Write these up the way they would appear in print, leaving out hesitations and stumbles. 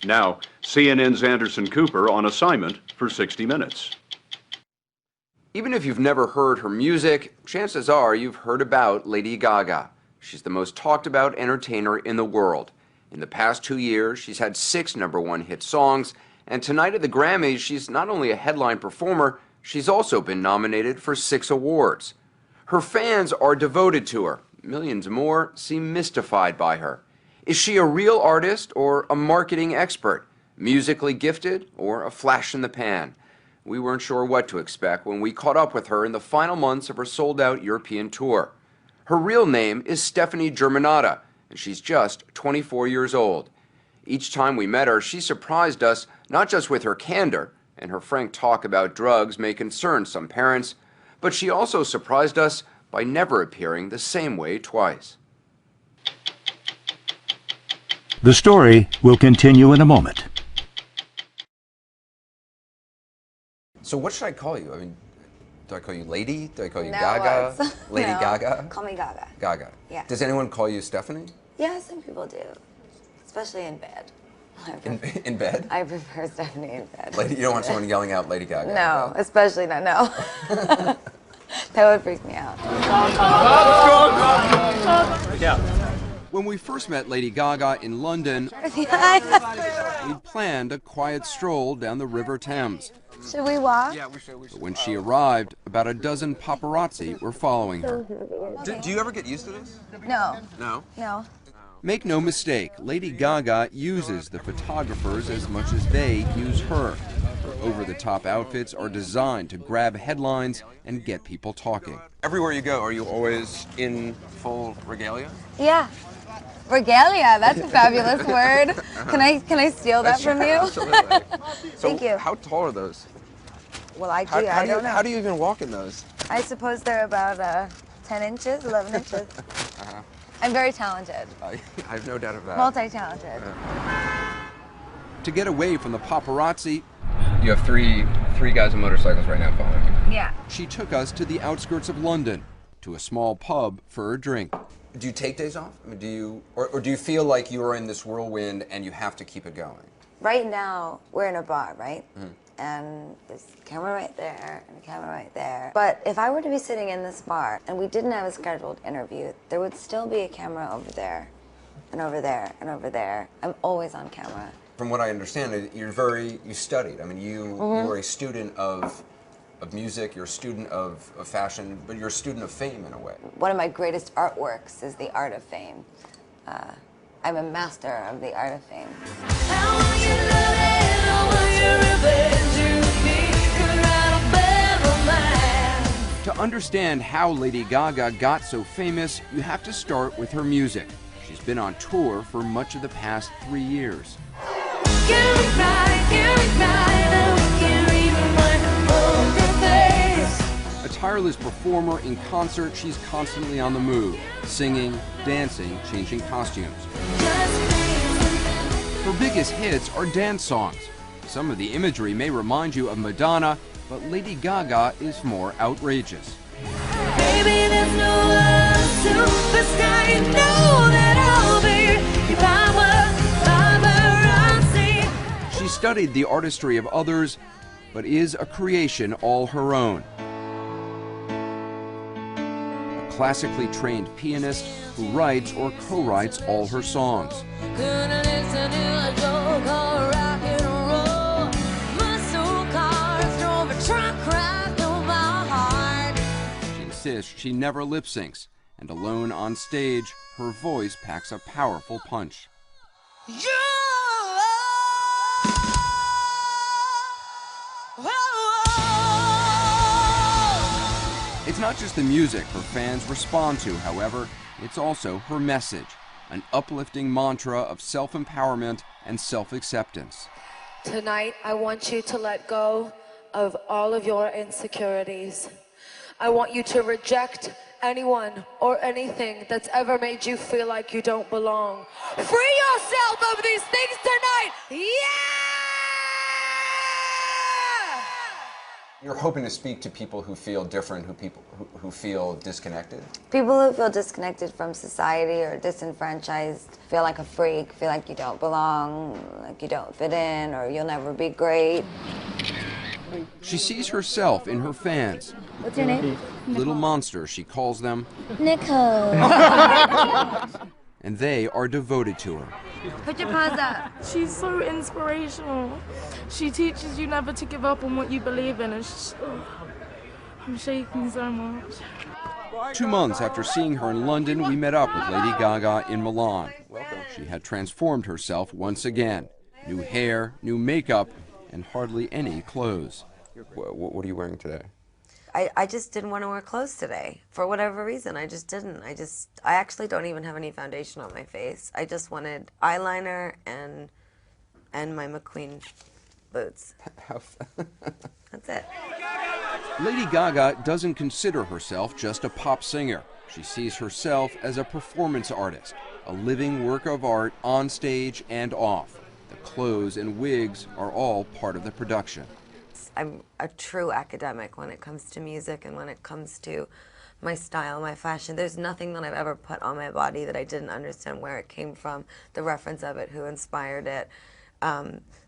Now, CNN's Anderson Cooper on assignment for 60 Minutes. Even if you've never heard her music, chances are you've heard about Lady Gaga. She's the most talked about entertainer in the world. In the past 2 years, she's had 6 #1 hit songs, and tonight at the Grammys, she's not only a headline performer, she's also been nominated for 6 awards. Her fans are devoted to her. Millions more seem mystified by her. Is she a real artist or a marketing expert? Musically gifted or a flash in the pan? We weren't sure what to expect when we caught up with her in the final months of her sold-out European tour. Her real name is Stephanie Germanotta, and she's just 24 years old. Each time we met her, she surprised us not just with her candor, and her frank talk about drugs may concern some parents, but she also surprised us by never appearing the same way twice. The story will continue in a moment. So what should I call you? I mean, do I call you Lady? Do I call you Gaga? Lady Gaga? Call me Gaga. Gaga. Yeah. Does anyone call you Stephanie? Yeah, some people do. Especially in bed. In bed? I prefer Stephanie in bed. Lady, you don't want someone yelling out Lady Gaga? No, especially not, no. That would freak me out. When we first met Lady Gaga in London, we'd planned a quiet stroll down the River Thames. Should we walk? Yeah, we should. But when she arrived, about a dozen paparazzi were following her. Do you ever get used to this? No. No? No. Make no mistake, Lady Gaga uses the photographers as much as they use her. Her over-the-top outfits are designed to grab headlines and get people talking. Everywhere you go, are you always in full regalia? Yeah. Regalia, that's a fabulous word. Can I steal that from you? Absolutely. Thank you. How tall are those? Well, I don't know. How do you even walk in those? I suppose they're about 10 inches, 11 inches. I'm very talented. I have no doubt of that. Multi-talented. To get away from the paparazzi, you have three guys on motorcycles right now following you. Yeah. She took us to the outskirts of London, to a small pub for a drink. Do you take days off? I mean, do you feel like you are in this whirlwind and you have to keep it going? Right now, we're in a bar, right? Mm-hmm. And there's a camera right there and a camera right there. But if I were to be sitting in this bar and we didn't have a scheduled interview, there would still be a camera over there and over there and over there. I'm always on camera. From what I understand, you studied. I mean, you are a student of music, you're a student of fashion, but you're a student of fame in a way. One of my greatest artworks is the art of fame. I'm a master of the art of fame. To understand how Lady Gaga got so famous, you have to start with her music. She's been on tour for much of the past 3 years. A tireless performer in concert, she's constantly on the move, singing, dancing, changing costumes. Her biggest hits are dance songs. Some of the imagery may remind you of Madonna, but Lady Gaga is more outrageous. Baby, there's no other superstar, you know that I'll be if I were paparazzi. She studied the artistry of others, but is a creation all her own. A classically trained pianist who writes or co-writes all her songs. She insists she never lip syncs, and alone on stage, her voice packs a powerful punch. It's not just the music her fans respond to, however, it's also her message, an uplifting mantra of self-empowerment and self-acceptance. Tonight, I want you to let go of all of your insecurities. I want you to reject anyone or anything that's ever made you feel like you don't belong. Free yourself of these things tonight! Yeah! You're hoping to speak to people who feel different, who feel disconnected? People who feel disconnected from society or disenfranchised, feel like a freak, feel like you don't belong, like you don't fit in, or you'll never be great. She sees herself in her fans. What's your name? Little monsters, she calls them. Nicole. And they are devoted to her. Put your paws up. She's so inspirational. She teaches you never to give up on what you believe in. I'm shaking so much. 2 months after seeing her in London, we met up with Lady Gaga in Milan. She had transformed herself once again. New hair, new makeup, and hardly any clothes. What are you wearing today? I just didn't want to wear clothes today. For whatever reason, I just didn't. I actually don't even have any foundation on my face. I just wanted eyeliner and my McQueen boots. That's it. Lady Gaga doesn't consider herself just a pop singer. She sees herself as a performance artist, a living work of art on stage and off. The clothes and wigs are all part of the production. I'm a true academic when it comes to music and when it comes to my style, my fashion. There's nothing that I've ever put on my body that I didn't understand where it came from, the reference of it, who inspired it.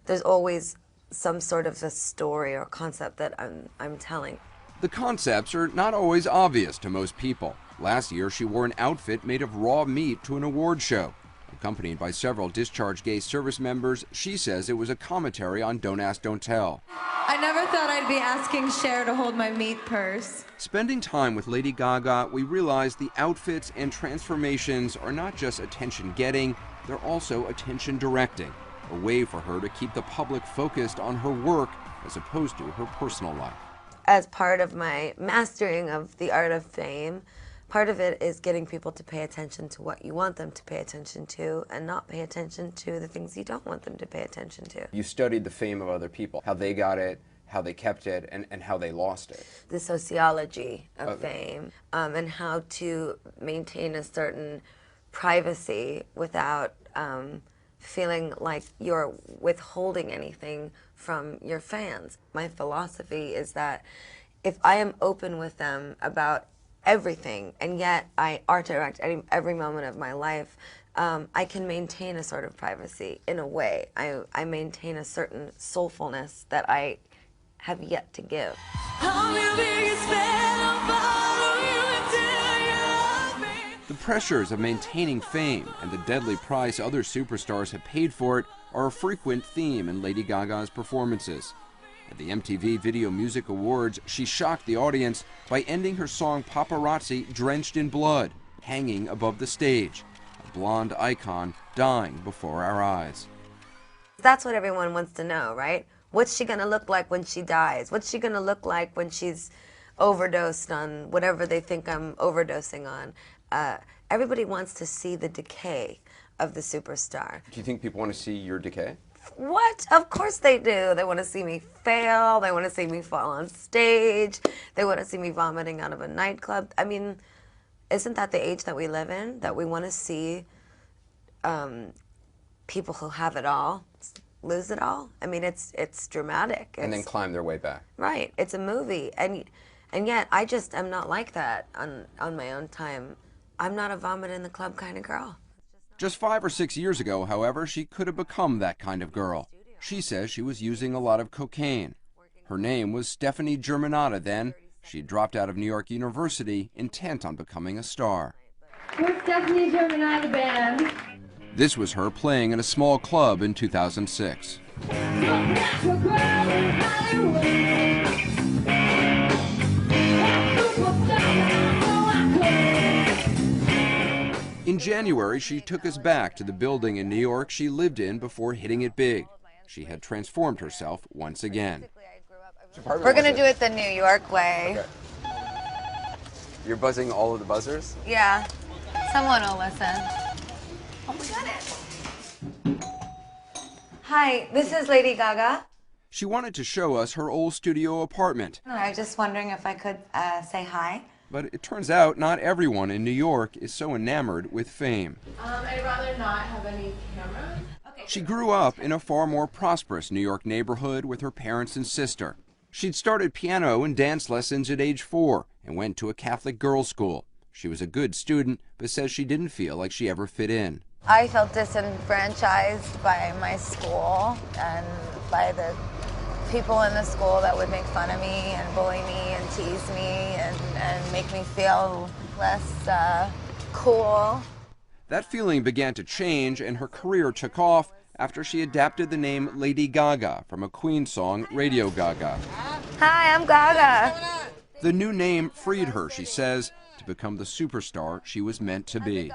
There's always some sort of a story or concept that I'm telling. The concepts are not always obvious to most people. Last year, she wore an outfit made of raw meat to an award show. Accompanied by several discharged gay service members, she says it was a commentary on Don't Ask, Don't Tell. I never thought I'd be asking Cher to hold my meat purse. Spending time with Lady Gaga, we realized the outfits and transformations are not just attention-getting, they're also attention-directing, a way for her to keep the public focused on her work as opposed to her personal life. As part of my mastering of the art of fame, part of it is getting people to pay attention to what you want them to pay attention to and not pay attention to the things you don't want them to pay attention to. You studied the fame of other people, how they got it, how they kept it, and how they lost it. The sociology of fame, and how to maintain a certain privacy without feeling like you're withholding anything from your fans. My philosophy is that if I am open with them about everything, and yet I art direct every moment of my life, I can maintain a sort of privacy in a way. I maintain a certain soulfulness that I have yet to give. The pressures of maintaining fame and the deadly price other superstars have paid for it are a frequent theme in Lady Gaga's performances. At the MTV Video Music Awards, she shocked the audience by ending her song Paparazzi drenched in blood, hanging above the stage, a blonde icon dying before our eyes. That's what everyone wants to know, right? What's she gonna look like when she dies? What's she gonna look like when she's overdosed on whatever they think I'm overdosing on? Everybody wants to see the decay of the superstar. Do you think people want to see your decay? What? Of course they do. They want to see me fail. They want to see me fall on stage. They want to see me vomiting out of a nightclub. I mean, isn't that the age that we live in? That we want to see people who have it all lose it all? I mean, it's dramatic. And then climb their way back. Right. It's a movie. And yet I just am not like that on my own time. I'm not a vomit in the club kind of girl. Just 5 or 6 years ago, however, she could have become that kind of girl. She says she was using a lot of cocaine. Her name was Stephanie Germanotta then. She dropped out of New York University, intent on becoming a star. We're Stephanie Germanotta Band. This was her playing in a small club in 2006. In January, she took us back to the building in New York she lived in before hitting it big. She had transformed herself once again. We're going to do it the New York way. Okay. You're buzzing all of the buzzers? Yeah. Someone will listen. Oh my goodness. Hi, this is Lady Gaga. She wanted to show us her old studio apartment. I was just wondering if I could say hi. But it turns out not everyone in New York is so enamored with fame. I'd rather not have any cameras. She grew up in a far more prosperous New York neighborhood with her parents and sister. She'd started piano and dance lessons at age 4 and went to a Catholic girls' school. She was a good student, but says she didn't feel like she ever fit in. I felt disenfranchised by my school and by the people in the school that would make fun of me and bully me and tease me and make me feel less cool. That feeling began to change, and her career took off after she adapted the name Lady Gaga from a Queen song, Radio Gaga. Hi, I'm Gaga. The new name freed her, she says, to become the superstar she was meant to be.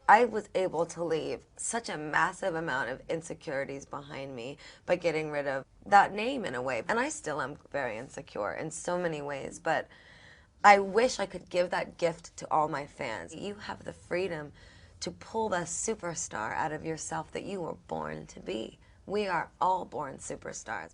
I was able to leave such a massive amount of insecurities behind me by getting rid of that name in a way. And I still am very insecure in so many ways, but I wish I could give that gift to all my fans. You have the freedom to pull the superstar out of yourself that you were born to be. We are all born superstars.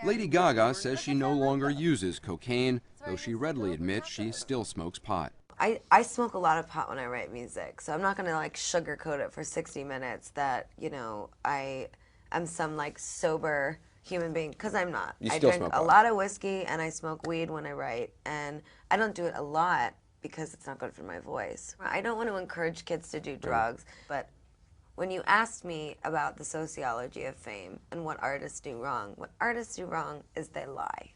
Lady Gaga says she no longer uses cocaine, though she readily admits she still smokes pot. I smoke a lot of pot when I write music, so I'm not gonna like sugarcoat it for 60 minutes that, you know, I am some like sober human being, because I'm not. You still I drink a lot of whiskey and I smoke weed when I write, and I don't do it a lot because it's not good for my voice. I don't want to encourage kids to do drugs, but when you asked me about the sociology of fame and what artists do wrong, what artists do wrong is they lie.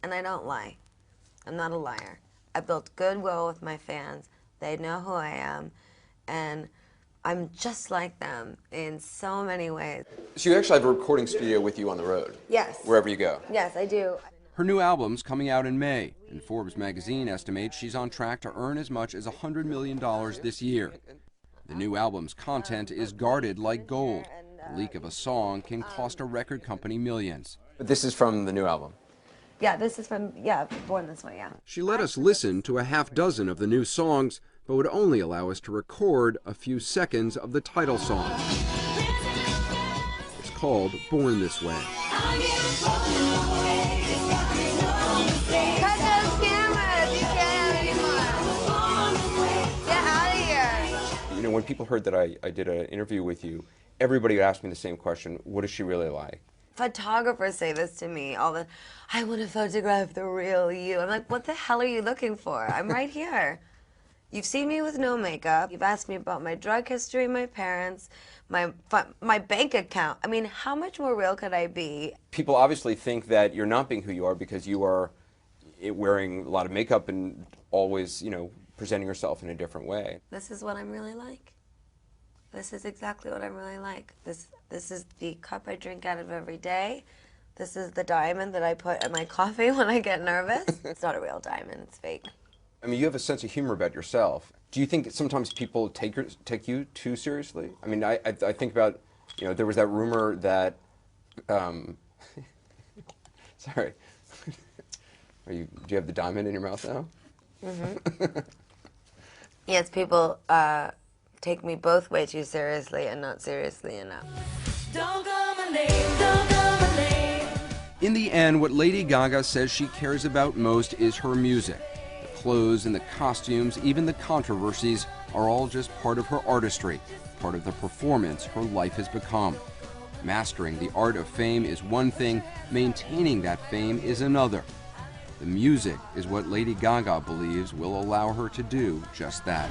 And I don't lie. I'm not a liar. I built goodwill with my fans. They know who I am, and I'm just like them in so many ways. So you actually have a recording studio with you on the road? Yes. Wherever you go? Yes, I do. Her new album's coming out in May, and Forbes magazine estimates she's on track to earn as much as $100 million this year. The new album's content is guarded like gold. The leak of a song can cost a record company millions. But this is from the new album? Yeah, this is from, Born This Way, yeah. She let us listen to a half dozen of the new songs, but would only allow us to record a few seconds of the title song. It's called Born This Way. Cut those cameras! You can't have any more. Get out of here! You know, when people heard that I did an interview with you, everybody asked me the same question: what is she really like? Photographers say this to me all the, I want to photograph the real you. I'm like, what the hell are you looking for? I'm right here. You've seen me with no makeup. You've asked me about my drug history, my parents, my bank account. I mean, how much more real could I be? People obviously think that you're not being who you are because you are wearing a lot of makeup and always, you know, presenting yourself in a different way. This is what I'm really like. This is exactly what I'm really like. This is the cup I drink out of every day. This is the diamond that I put in my coffee when I get nervous. It's not a real diamond, it's fake. I mean, you have a sense of humor about yourself. Do you think that sometimes people take you too seriously? I mean, I think about, you know, there was that rumor that, sorry, do you have the diamond in your mouth now? Mm-hmm. Yes, people take me both way too seriously and not seriously enough. Don't call my name, don't call my name. In the end, what Lady Gaga says she cares about most is her music. The clothes and the costumes, even the controversies, are all just part of her artistry, part of the performance her life has become. Mastering the art of fame is one thing, maintaining that fame is another. The music is what Lady Gaga believes will allow her to do just that.